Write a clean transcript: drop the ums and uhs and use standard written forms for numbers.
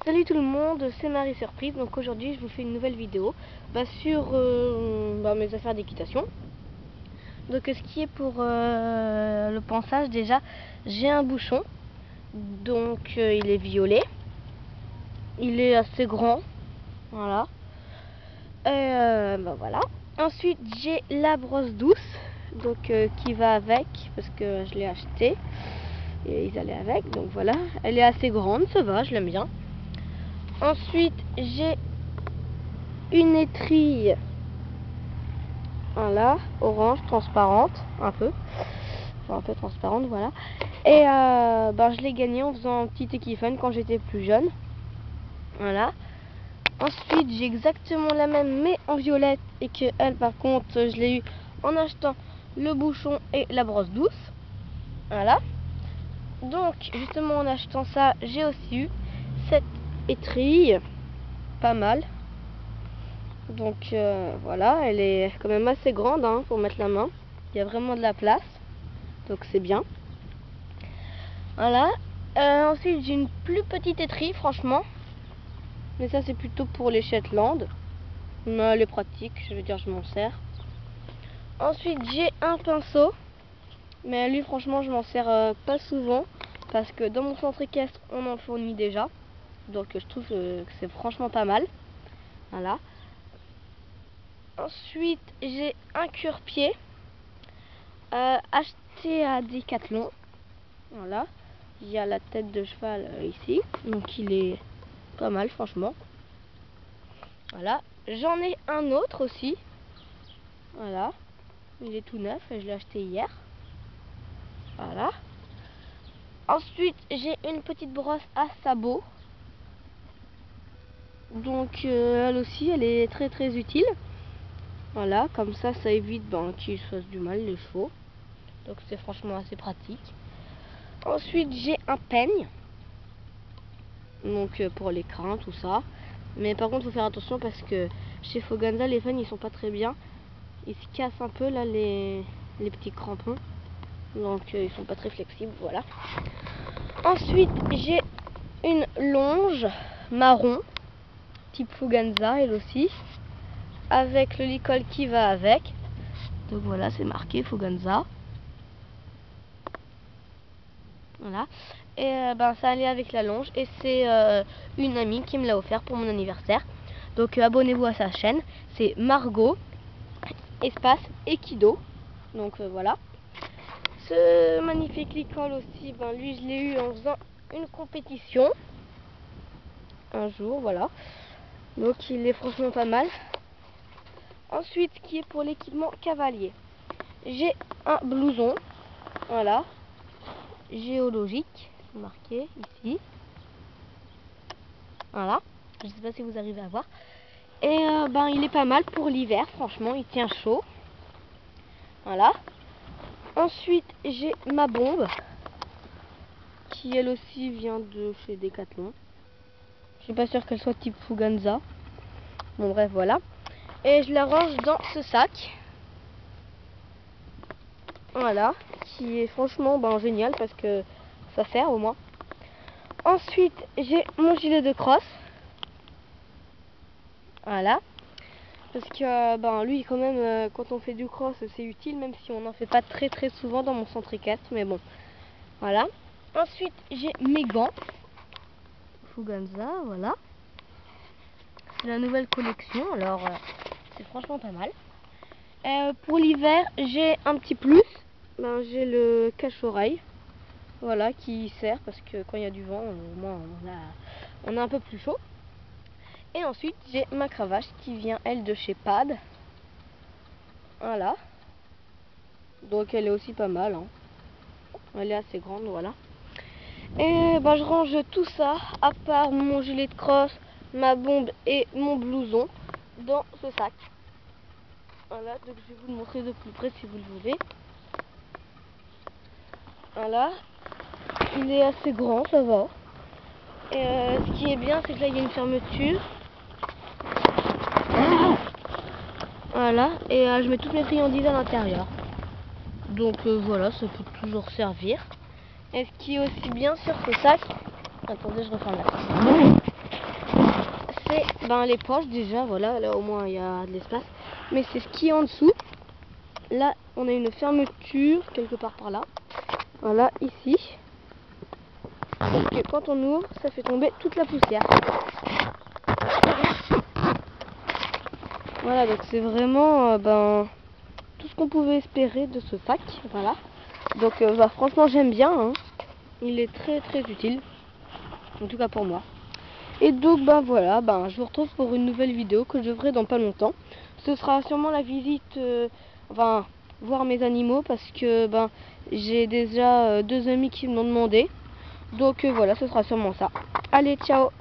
Salut tout le monde, c'est Marie Surprise. Donc aujourd'hui je vous fais une nouvelle vidéo sur mes affaires d'équitation. Donc ce qui est pour le ponçage, déjà j'ai un bouchon. Donc il est violet. Il est assez grand. Voilà. Et voilà. Ensuite j'ai la brosse douce. Donc qui va avec parce que je l'ai acheté. Et ils allaient avec. Donc voilà. Elle est assez grande, ça va, je l'aime bien. Ensuite, j'ai une étrille, voilà, orange, transparente, un peu transparente, voilà. Et je l'ai gagnée en faisant un petit équifun quand j'étais plus jeune, voilà. Ensuite, j'ai exactement la même, mais en violette, et que elle, par contre, je l'ai eu en achetant le bouchon et la brosse douce, voilà. Donc, justement, en achetant ça, j'ai aussi eu cette étrille, pas mal. Donc voilà, elle est quand même assez grande pour mettre la main. Il y a vraiment de la place, donc c'est bien. Voilà. Ensuite j'ai une plus petite étrille, franchement. Mais ça c'est plutôt pour les Shetland. Mais elle est pratique, je veux dire, je m'en sers. Ensuite j'ai un pinceau. Mais lui franchement je m'en sers pas souvent. Parce que dans mon centre équestre on en fournit déjà. Donc je trouve que c'est franchement pas mal. Voilà. Ensuite j'ai un cure-pied. Acheté à Decathlon. Voilà, il y a la tête de cheval ici, donc il est pas mal franchement. Voilà, j'en ai un autre aussi. Voilà, il est tout neuf et je l'ai acheté hier. Voilà. Ensuite j'ai une petite brosse à sabot. Donc elle aussi elle est très utile. Voilà, comme ça évite qu'ils se fassent du mal les chevaux. Donc c'est franchement assez pratique. Ensuite j'ai un peigne. Donc pour les crins, tout ça. Mais par contre faut faire attention parce que chez Foganza les peignes ils sont pas très bien. Ils se cassent un peu là les petits crampons. Donc ils sont pas très flexibles, voilà. Ensuite j'ai une longe marron type Foganza elle aussi. Avec le licol qui va avec. Donc voilà, c'est marqué Foganza. Voilà. Et ça allait avec la longe. Et c'est une amie qui me l'a offert pour mon anniversaire. Donc abonnez-vous à sa chaîne. C'est Margot espace Equido. Donc voilà. Ce magnifique licol aussi, lui je l'ai eu en faisant une compétition. Un jour, voilà. Donc il est franchement pas mal. Ensuite, ce qui est pour l'équipement cavalier. J'ai un blouson. Voilà. Géologique. C'est marqué ici. Voilà. Je sais pas si vous arrivez à voir. Et il est pas mal pour l'hiver, franchement, il tient chaud. Voilà. Ensuite, j'ai ma bombe qui elle aussi vient de chez Decathlon. Je suis pas sûre qu'elle soit type Fuganza. Bon bref, voilà. Et je la range dans ce sac. Voilà, qui est franchement génial parce que ça sert au moins. Ensuite, j'ai mon gilet de crosse. Voilà. Parce que lui quand même quand on fait du cross c'est utile même si on n'en fait pas très souvent dans mon centre équestre, mais bon. Voilà. Ensuite j'ai mes gants Fuganza, voilà. C'est la nouvelle collection, alors c'est franchement pas mal. Pour l'hiver j'ai un petit plus. J'ai le cache-oreille. Voilà, qui sert parce que quand il y a du vent, au moins on a un peu plus chaud. Et ensuite j'ai ma cravache qui vient elle de chez Pad. Voilà. Donc elle est aussi pas mal. Elle est assez grande, voilà. Et je range tout ça, à part mon gilet de crosse, ma bombe et mon blouson, dans ce sac. Voilà, donc je vais vous le montrer de plus près si vous le voulez. Voilà. Il est assez grand, ça va. Et ce qui est bien, c'est que là il y a une fermeture. Voilà, et je mets toutes mes friandises à l'intérieur. Donc voilà, ça peut toujours servir. Et ce qui est aussi bien sur ce sac, attendez, je referme la porte. ben, les poches déjà, voilà, là au moins il y a de l'espace. Mais c'est ce qui est en dessous. Là, on a une fermeture quelque part par là. Voilà, ici. Donc quand on ouvre, ça fait tomber toute la poussière. Voilà, donc c'est vraiment tout ce qu'on pouvait espérer de ce sac. Voilà. Donc franchement j'aime bien. Hein. Il est très très utile. En tout cas pour moi. Et donc voilà, je vous retrouve pour une nouvelle vidéo que je ferai dans pas longtemps. Ce sera sûrement la visite, voir mes animaux parce que j'ai déjà 2 amis qui m'ont demandé. Donc voilà, ce sera sûrement ça. Allez, ciao!